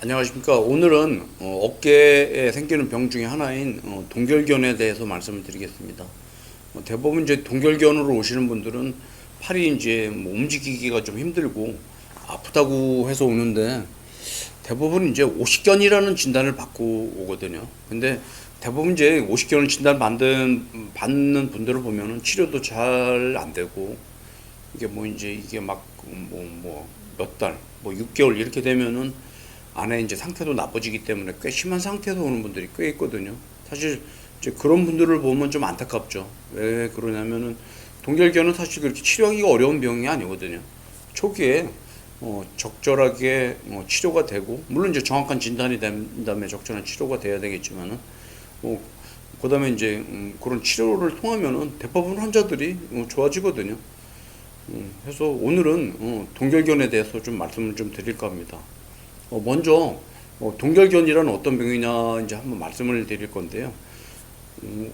안녕하십니까. 오늘은 어깨에 생기는 병 중에 하나인 동결견에 대해서 말씀을 드리겠습니다. 대부분 이제 동결견으로 오시는 분들은 팔이 이제 뭐 움직이기가 좀 힘들고 아프다고 해서 오는데, 대부분 이제 오십견이라는 진단을 받고 오거든요. 근데 대부분 이제 오십견을 받는 분들을 보면은 치료도 잘 안 되고, 이게 뭐 이제 이게 막 몇 달, 뭐 6개월 이렇게 되면은 안에 이제 상태도 나빠지기 때문에 꽤 심한 상태에서 오는 분들이 꽤 있거든요. 사실 이제 그런 분들을 보면 좀 안타깝죠. 왜 그러냐면은 동결견은 사실 그렇게 치료하기가 어려운 병이 아니거든요. 초기에 적절하게 치료가 되고, 물론 이제 정확한 진단이 된 다음에 적절한 치료가 돼야 되겠지만은, 그다음에 이제 그런 치료를 통하면은 대부분 환자들이 좋아지거든요. 그래서 오늘은 동결견에 대해서 좀 말씀을 좀 드릴까 합니다. 먼저 동결견이란 어떤 병이냐 이제 한번 말씀을 드릴 건데요. 음,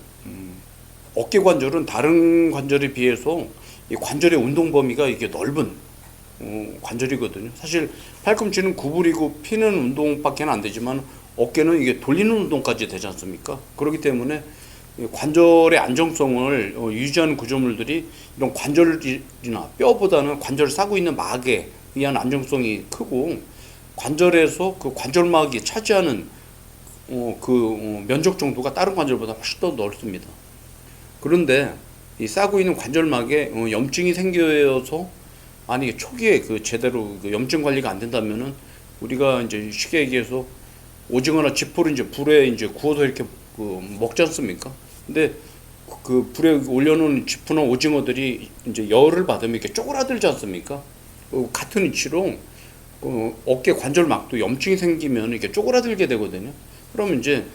어깨 관절은 다른 관절에 비해서 이 관절의 운동 범위가 이게 넓은 관절이거든요. 사실 팔꿈치는 구부리고 피는 운동밖에 안 되지만, 어깨는 이게 돌리는 운동까지 되지 않습니까? 그렇기 때문에 이 관절의 안정성을 유지하는 구조물들이 이런 관절이나 뼈보다는 관절을 싸고 있는 막에 의한 안정성이 크고, 관절에서 그 관절막이 차지하는 면적 정도가 다른 관절보다 훨씬 더 넓습니다. 그런데 이 싸고 있는 관절막에 염증이 생겨서, 만약에 초기에 그 제대로 그 염증 관리가 안 된다면은, 우리가 이제 쉽게 얘기해서 오징어나 쥐포를 이제 불에 이제 구워서 이렇게 먹지 않습니까? 근데 그 불에 올려놓은 쥐포나 오징어들이 이제 열을 받으면 이렇게 쪼그라들지 않습니까? 같은 이치로 어깨 관절막도 염증이 생기면 이렇게 쪼그라들게 되거든요. 그러면 이제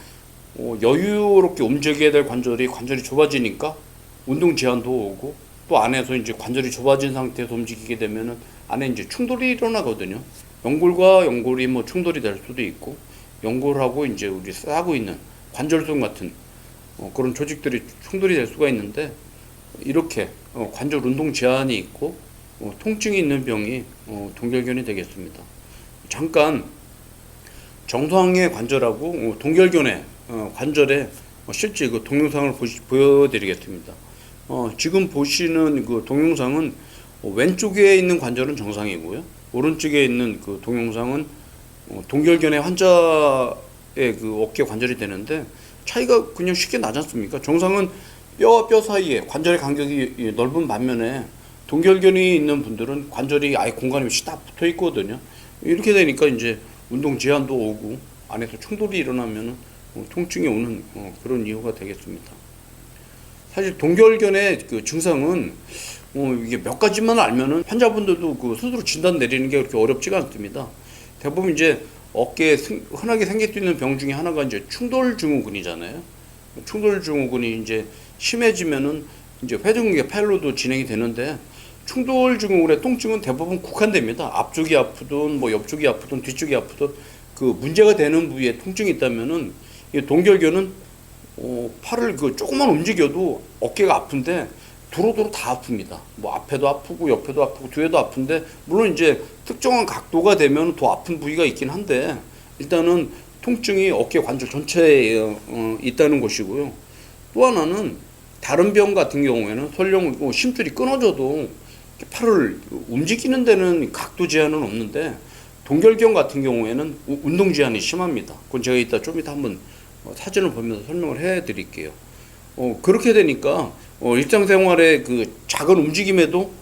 여유롭게 움직여야 될 관절이 좁아지니까 운동 제한도 오고, 또 안에서 이제 관절이 좁아진 상태에서 움직이게 되면은 안에 이제 충돌이 일어나거든요. 연골과 연골이 뭐 충돌이 될 수도 있고, 연골하고 이제 우리 싸고 있는 관절선 같은 그런 조직들이 충돌이 될 수가 있는데, 이렇게 관절 운동 제한이 있고 통증이 있는 병이 동결견이 되겠습니다. 잠깐 정상의 관절하고 동결견의 관절의 실제 그 동영상을 보여드리겠습니다. 지금 보시는 그 동영상은 왼쪽에 있는 관절은 정상이고요. 오른쪽에 있는 그 동영상은 동결견의 환자의 그 어깨 관절이 되는데, 차이가 그냥 쉽게 나지 않습니까? 정상은 뼈와 뼈 사이에 관절의 간격이 넓은 반면에, 동결견이 있는 분들은 관절이 아예 공간이 없이 딱 붙어 있거든요. 이렇게 되니까 이제 운동 제한도 오고 안에서 충돌이 일어나면 통증이 오는 그런 이유가 되겠습니다. 사실 동결견의 그 증상은 이게 몇 가지만 알면은 환자분들도 그 스스로 진단 내리는 게 그렇게 어렵지가 않습니다. 대부분 이제 어깨에 흔하게 생길 수 있는 병 중에 하나가 이제 충돌 증후군이잖아요. 충돌 증후군이 이제 심해지면은 이제 회전근개 파열로도 진행이 되는데, 충돌 증후군의 통증은 대부분 국한됩니다. 앞쪽이 아프든 뭐 옆쪽이 아프든 뒤쪽이 아프든 그 문제가 되는 부위에 통증이 있다면은, 이 동결견은 팔을 그 조금만 움직여도 어깨가 아픈데 두루두루 다 아픕니다. 뭐 앞에도 아프고 옆에도 아프고 뒤에도 아픈데, 물론 이제 특정한 각도가 되면 더 아픈 부위가 있긴 한데, 일단은 통증이 어깨 관절 전체에 있다는 것이고요. 또 하나는 다른 병 같은 경우에는 설령 심줄이 끊어져도 팔을 움직이는 데는 각도 제한은 없는데, 동결견 같은 경우에는 운동 제한이 심합니다. 그건 제가 좀 이따 한번 사진을 보면서 설명을 해 드릴게요. 그렇게 되니까 일상생활에 그 작은 움직임에도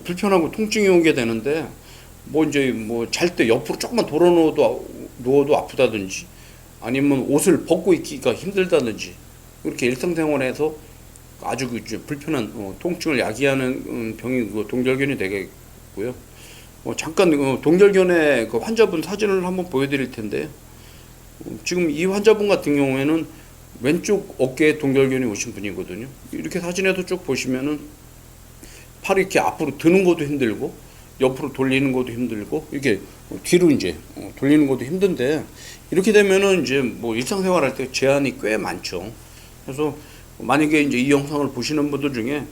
불편하고 통증이 오게 되는데, 뭐 이제 뭐 잘 때 옆으로 조금만 돌아 누워도 아프다든지, 아니면 옷을 벗고 있기가 힘들다든지, 그렇게 일상생활에서 아주 그 불편한 통증을 야기하는 병이 그 동결견이 되겠고요. 잠깐 동결견의 그 환자분 사진을 한번 보여드릴 텐데, 지금 이 환자분 같은 경우에는 왼쪽 어깨에 동결견이 오신 분이거든요. 이렇게 사진에도 쭉 보시면은 팔이 이렇게 앞으로 드는 것도 힘들고, 옆으로 돌리는 것도 힘들고, 이렇게 뒤로 이제 돌리는 것도 힘든데, 이렇게 되면은 이제 뭐 일상생활 할 때 제한이 꽤 많죠. 그래서 만약에 이제 이 영상을 보시는 분들 중에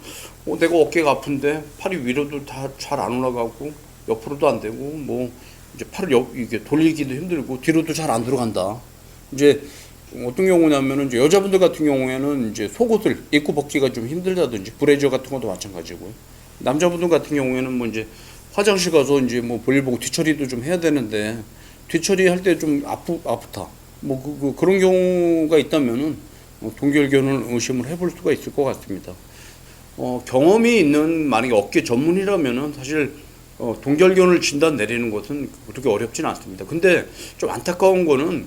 내가 어깨가 아픈데 팔이 위로도 다 잘 안 올라가고 옆으로도 안 되고 뭐 이제 팔을 이게 돌리기도 힘들고 뒤로도 잘 안 들어간다. 이제 어떤 경우냐면은 이제 여자분들 같은 경우에는 이제 속옷을 입고 벗기가 좀 힘들다든지 브래지어 같은 것도 마찬가지고요. 남자분들 같은 경우에는 뭐 이제 화장실 가서 이제 뭐 볼일 보고 뒤처리도 좀 해야 되는데 뒤처리 할 때 좀 아프다. 뭐 그런 경우가 있다면은 동결견을 의심을 해볼 수가 있을 것 같습니다. 경험이 있는 만약에 어깨 전문이라면은 사실 동결견을 진단 내리는 것은 그렇게 어렵지는 않습니다. 근데 좀 안타까운 거는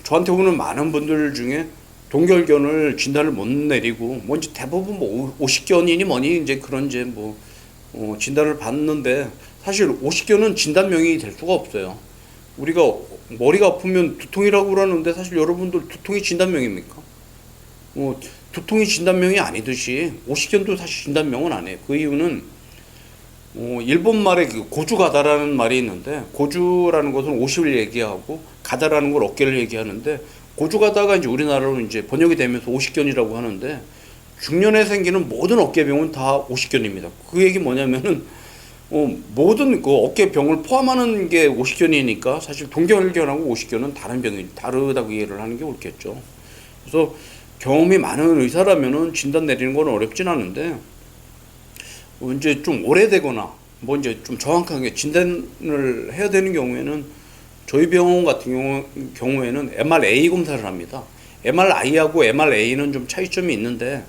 저한테 오는 많은 분들 중에 동결견을 진단을 못 내리고 뭔지 대부분 뭐 오십견이니 뭐니 이제 그런 이제 뭐 진단을 받는데 사실 오십견은 진단명이 될 수가 없어요. 우리가 머리가 아프면 두통이라고 그러는데 사실 여러분들 두통이 진단명입니까? 두통이 진단명이 아니듯이 오십견도 사실 진단명은 아니에요. 그 이유는 일본 말에 그 고주 가다라는 말이 있는데 고주라는 것은 50을 얘기하고 가다라는 걸 어깨를 얘기하는데 고주 가다가 이제 우리나라로 이제 번역이 되면서 오십견이라고 하는데 중년에 생기는 모든 어깨병은 다 오십견입니다. 그 얘기 뭐냐면은 모든 그 어깨병을 포함하는 게 오십견이니까 사실 동결견하고 오십견은 다른 병이 다르다고 이해를 하는 게 옳겠죠. 그래서 경험이 많은 의사라면은 진단 내리는 건 어렵진 않은데 이제 좀 오래되거나 뭐 이제 좀 정확하게 진단을 해야 되는 경우에는 저희 병원 같은 경우에는 MRA 검사를 합니다. MRI하고 MRA는 좀 차이점이 있는데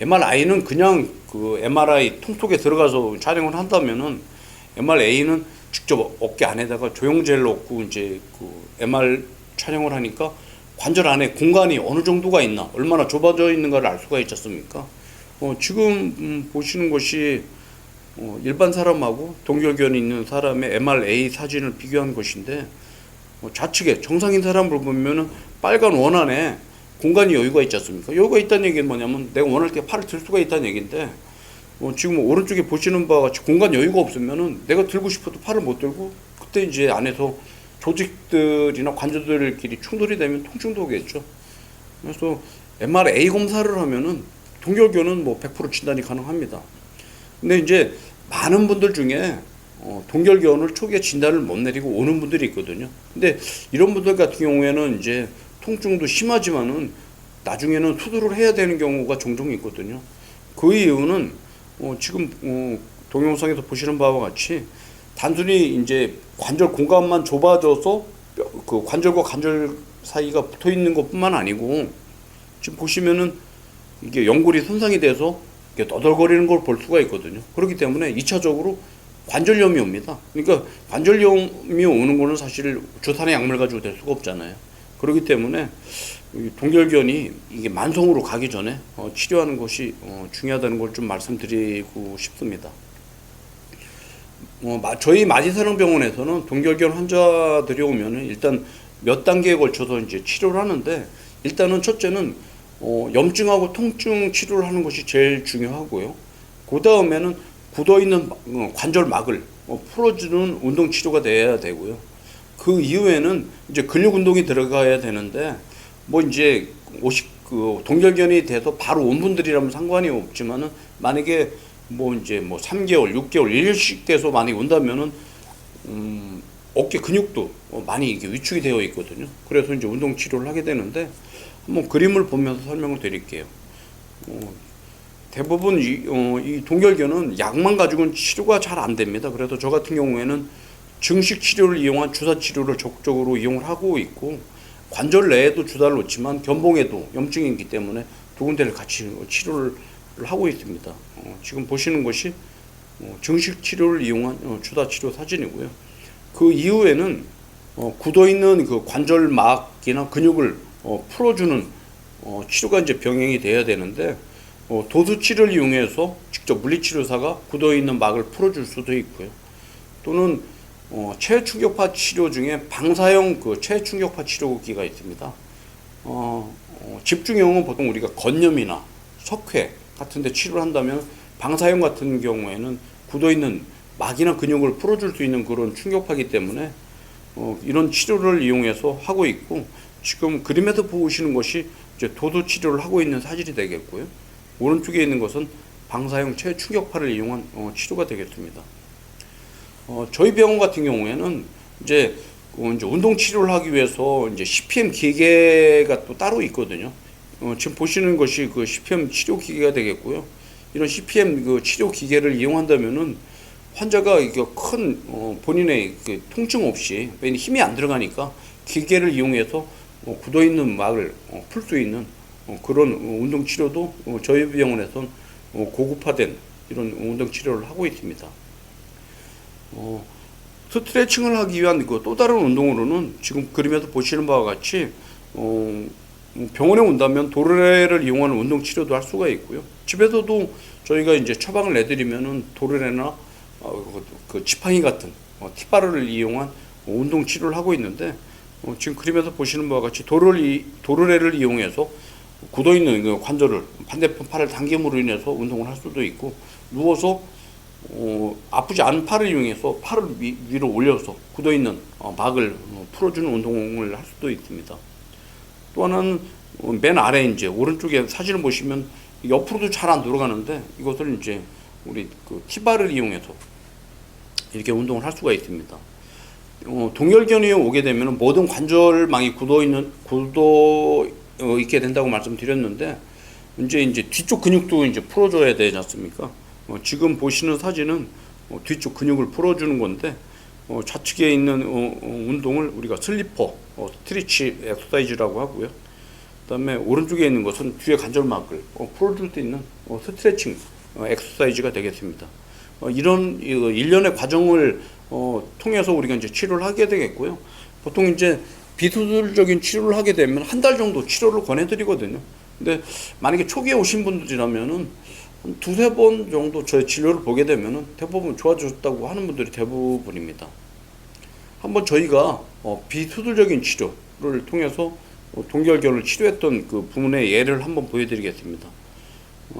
MRI는 그냥 그 MRI 통 속에 들어가서 촬영을 한다면은 MRA는 직접 어깨 안에다가 조영제를 넣고 이제 그 MR 촬영을 하니까 관절 안에 공간이 어느 정도가 있나, 얼마나 좁아져 있는가를 알 수가 있지 않습니까? 지금 보시는 것이 일반 사람하고 동결견이 있는 사람의 MRA 사진을 비교한 것인데 좌측에 정상인 사람을 보면은 빨간 원 안에 공간이 여유가 있지 않습니까? 여유가 있다는 얘기는 뭐냐면 내가 원할 때 팔을 들 수가 있다는 얘기인데 지금 오른쪽에 보시는 바와 같이 공간 여유가 없으면은 내가 들고 싶어도 팔을 못 들고 그때 이제 안에서 조직들이나 관절들끼리 충돌이 되면 통증도 오겠죠. 그래서 MRA 검사를 하면은 동결견은 뭐 100% 진단이 가능합니다. 근데 이제 많은 분들 중에 동결견을 초기에 진단을 못 내리고 오는 분들이 있거든요. 근데 이런 분들 같은 경우에는 이제 통증도 심하지만은 나중에는 수술을 해야 되는 경우가 종종 있거든요. 그 이유는 지금 동영상에서 보시는 바와 같이 단순히 이제 관절 공간만 좁아져서 그 관절과 관절 사이가 붙어 있는 것뿐만 아니고 지금 보시면은 이게 연골이 손상이 돼서 이렇게 너덜거리는 걸 볼 수가 있거든요. 그렇기 때문에 2차적으로 관절염이 옵니다. 그러니까 관절염이 오는 거는 사실 주사나 약물 가지고 될 수가 없잖아요. 그렇기 때문에 동결견이 이게 만성으로 가기 전에 치료하는 것이 중요하다는 걸 좀 말씀드리고 싶습니다. 저희 마지사랑병원에서는 동결견 환자들이 오면은 일단 몇 단계에 걸쳐서 이제 치료를 하는데 일단은 첫째는 염증하고 통증 치료를 하는 것이 제일 중요하고요. 그 다음에는 굳어있는 관절막을 풀어주는 운동 치료가 돼야 되고요. 그 이후에는 이제 근력 운동이 들어가야 되는데 뭐 이제 동결견이 돼서 바로 온 분들이라면 상관이 없지만은 만약에 뭐 이제 뭐 3개월, 6개월, 1년씩 돼서 많이 온다면은 어깨 근육도 많이 이게 위축이 되어 있거든요. 그래서 이제 운동 치료를 하게 되는데 한번 그림을 보면서 설명을 드릴게요. 대부분 이 동결견은 약만 가지고는 치료가 잘 안 됩니다. 그래서 저 같은 경우에는 증식 치료를 이용한 주사 치료를 적극적으로 이용을 하고 있고 관절 내에도 주사를 놓지만 견봉에도 염증이 있기 때문에 두 군데를 같이 치료를 하고 있습니다. 지금 보시는 것이 증식 치료를 이용한 주사 치료 사진이고요. 그 이후에는 굳어있는 그 관절막이나 근육을 풀어주는 치료가 이제 병행이 돼야 되는데 도수치를 이용해서 직접 물리치료사가 굳어있는 막을 풀어줄 수도 있고요. 또는 체충격파 치료 중에 방사형 그 체충격파 치료기가 있습니다. 집중형은 보통 우리가 건염이나 석회 같은 데 치료를 한다면 방사형 같은 경우에는 굳어있는 막이나 근육을 풀어줄 수 있는 그런 충격파이기 때문에 이런 치료를 이용해서 하고 있고 지금 그림에서 보시는 것이 이제 도수 치료를 하고 있는 사진이 되겠고요. 오른쪽에 있는 것은 방사형 체충격파를 이용한 치료가 되겠습니다. 저희 병원 같은 경우에는 이제 운동 치료를 하기 위해서 이제 CPM 기계가 또 따로 있거든요. 지금 보시는 것이 그 CPM 치료 기계가 되겠고요. 이런 CPM 그 치료 기계를 이용한다면은 환자가 이게 큰 본인의 그 통증 없이 왜냐 힘이 안 들어가니까 기계를 이용해서 굳어 있는 막을 풀 수 있는 그런 운동 치료도 저희 병원에선 고급화된 이런 운동 치료를 하고 있습니다. 스트레칭을 하기 위한 그 또 다른 운동으로는 지금 그림에서 보시는 바와 같이 병원에 온다면 도르래를 이용하는 운동 치료도 할 수가 있고요. 집에서도 저희가 이제 처방을 내드리면은 도르래나 그 지팡이 같은 티바르를 이용한 운동 치료를 하고 있는데 지금 그림에서 보시는 바와 같이 도르래를 이용해서 굳어 있는 그 관절을 반대편 팔을 당김으로 인해서 운동을 할 수도 있고 누워서 아프지 않은 팔을 이용해서 팔을 위로 올려서 굳어 있는 막을 풀어주는 운동을 할 수도 있습니다. 또 하나는 맨 아래 이제 오른쪽에 사진을 보시면 옆으로도 잘 안 돌아가는데 이것을 이제 우리 그 티바를 이용해서 이렇게 운동을 할 수가 있습니다. 동결견이 오게 되면 모든 관절망이 굳어 있게 된다고 말씀드렸는데 이제 뒤쪽 근육도 이제 풀어줘야 되지 않습니까? 지금 보시는 사진은 뒤쪽 근육을 풀어주는 건데 좌측에 있는 운동을 우리가 슬리퍼 스트레치 엑서사이즈라고 하고요. 그다음에 오른쪽에 있는 것은 뒤에 관절막을 풀어줄 수 있는 스트레칭 엑서사이즈가 되겠습니다. 이런 일련의 과정을 통해서 우리가 이제 치료를 하게 되겠고요. 보통 이제 비수술적인 치료를 하게 되면 한 달 정도 치료를 권해드리거든요. 근데 만약에 초기에 오신 분들이라면은 한 두세 번 정도 저의 진료를 보게 되면은 대부분 좋아졌다고 하는 분들이 대부분입니다. 한번 저희가 비수술적인 치료를 통해서 동결견을 치료했던 그 부분의 예를 한번 보여드리겠습니다.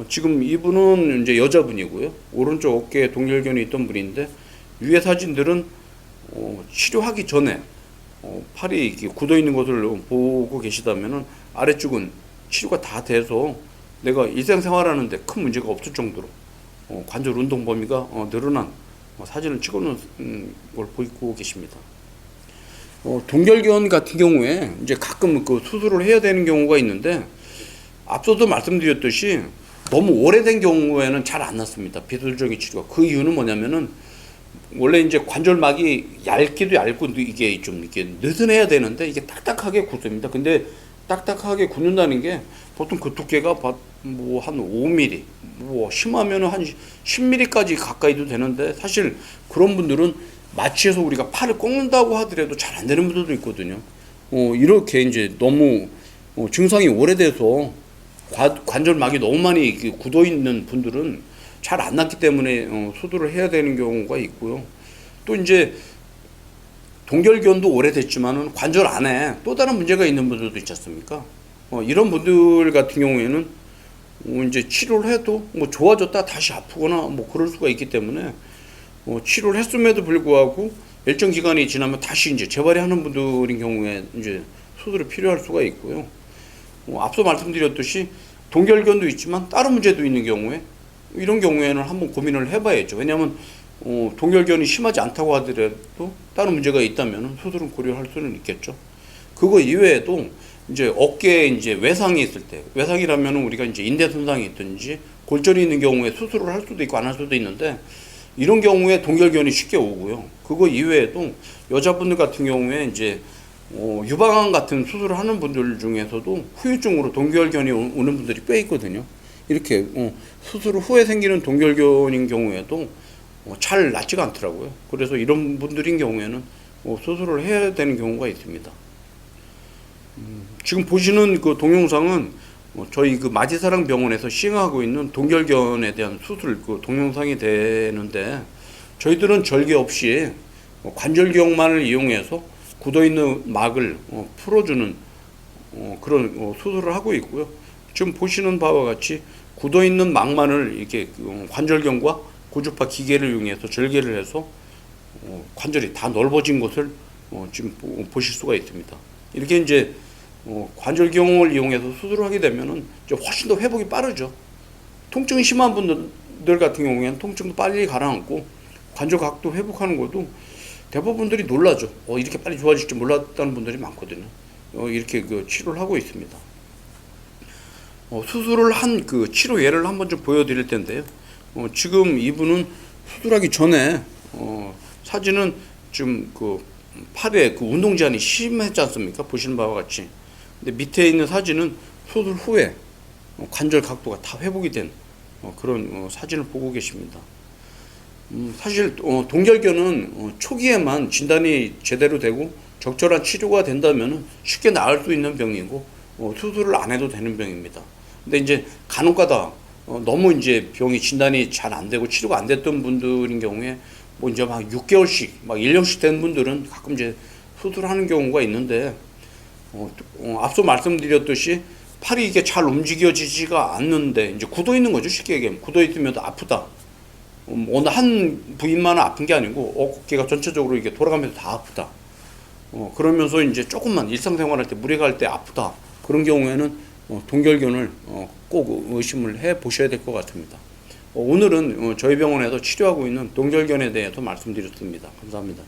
지금 이분은 이제 여자분이고요. 오른쪽 어깨에 동결견이 있던 분인데 위에 사진들은 치료하기 전에 팔이 이렇게 굳어 있는 것을 보고 계시다면은 아래쪽은 치료가 다 돼서 내가 일상생활하는데 큰 문제가 없을 정도로 관절 운동 범위가 늘어난 사진을 찍어놓은 걸 보이고 계십니다. 동결견 같은 경우에 이제 가끔 그 수술을 해야 되는 경우가 있는데 앞서도 말씀드렸듯이 너무 오래된 경우에는 잘 안 낫습니다. 비수술적인 치료가. 그 이유는 뭐냐면은 원래 이제 관절막이 얇기도 얇고 이게 좀 이렇게 느슨해야 되는데 이게 딱딱하게 굳습니다. 근데 딱딱하게 굳는다는 게 보통 그 두께가 뭐 한 5mm, 뭐 심하면 한 10mm까지 가까이도 되는데 사실 그런 분들은 마취해서 우리가 팔을 꺾는다고 하더라도 잘 안 되는 분들도 있거든요. 이렇게 이제 너무 증상이 오래돼서 관절막이 너무 많이 굳어 있는 분들은 잘 안 낫기 때문에 수술을 해야 되는 경우가 있고요. 또 이제 동결견도 오래됐지만은 관절 안에 또 다른 문제가 있는 분들도 있지 않습니까? 이런 분들 같은 경우에는 이제 치료를 해도 뭐 좋아졌다 다시 아프거나 뭐 그럴 수가 있기 때문에 치료를 했음에도 불구하고 일정 기간이 지나면 다시 이제 재발하는 분들인 경우에 이제 수술이 필요할 수가 있고요. 앞서 말씀드렸듯이 동결견도 있지만 다른 문제도 있는 경우에 이런 경우에는 한번 고민을 해봐야죠. 왜냐하면 동결견이 심하지 않다고 하더라도 다른 문제가 있다면 수술은 고려할 수는 있겠죠. 그거 이외에도 이제 어깨에 이제 외상이 있을 때, 외상이라면 우리가 이제 인대 손상이 있든지 골절이 있는 경우에 수술을 할 수도 있고 안 할 수도 있는데 이런 경우에 동결견이 쉽게 오고요. 그거 이외에도 여자분들 같은 경우에 이제 유방암 같은 수술을 하는 분들 중에서도 후유증으로 동결견이 오는 분들이 꽤 있거든요. 이렇게 수술 후에 생기는 동결견인 경우에도 잘 낫지가 않더라고요. 그래서 이런 분들인 경우에는 수술을 해야 되는 경우가 있습니다. 지금 보시는 그 동영상은 저희 그 마지사랑 병원에서 시행하고 있는 동결견에 대한 수술 그 동영상이 되는데 저희들은 절개 없이 관절경만을 이용해서 굳어있는 막을 풀어주는 그런 수술을 하고 있고요. 지금 보시는 바와 같이 굳어있는 막만을 이렇게 관절경과 고주파 기계를 이용해서 절개를 해서 관절이 다 넓어진 것을 지금 보실 수가 있습니다. 이렇게 이제 관절경을 이용해서 수술을 하게 되면은 이제 훨씬 더 회복이 빠르죠. 통증이 심한 분들 같은 경우에는 통증도 빨리 가라앉고 관절 각도 회복하는 것도 대부분들이 놀라죠. 이렇게 빨리 좋아질 줄 몰랐다는 분들이 많거든요. 이렇게 그 치료를 하고 있습니다. 수술을 한 그 치료 예를 한번 좀 보여드릴 텐데요. 지금 이분은 수술하기 전에 사진은 지금 그 팔에 그 운동 제한이 심했지 않습니까? 보시는 바와 같이. 근데 밑에 있는 사진은 수술 후에 관절 각도가 다 회복이 된 그런 사진을 보고 계십니다. 사실 동결견은 초기에만 진단이 제대로 되고 적절한 치료가 된다면 쉽게 나을 수 있는 병이고 수술을 안 해도 되는 병입니다. 근데 이제 간혹가다 너무 이제 병이 진단이 잘 안 되고 치료가 안 됐던 분들인 경우에 뭐 이제 막 6개월씩 막 1년씩 된 분들은 가끔 이제 수술하는 경우가 있는데 앞서 말씀드렸듯이 팔이 이게 잘 움직여지지가 않는데 이제 굳어 있는 거죠. 쉽게 얘기하면 굳어 있으면 아프다. 어느 한 부위만 아픈 게 아니고 어깨가 전체적으로 이게 돌아가면서 다 아프다. 그러면서 이제 조금만 일상생활할 때 무리가 할 때 아프다. 그런 경우에는 동결견을 꼭 의심을 해 보셔야 될 것 같습니다. 오늘은 저희 병원에서 치료하고 있는 동결견에 대해서 말씀드렸습니다. 감사합니다.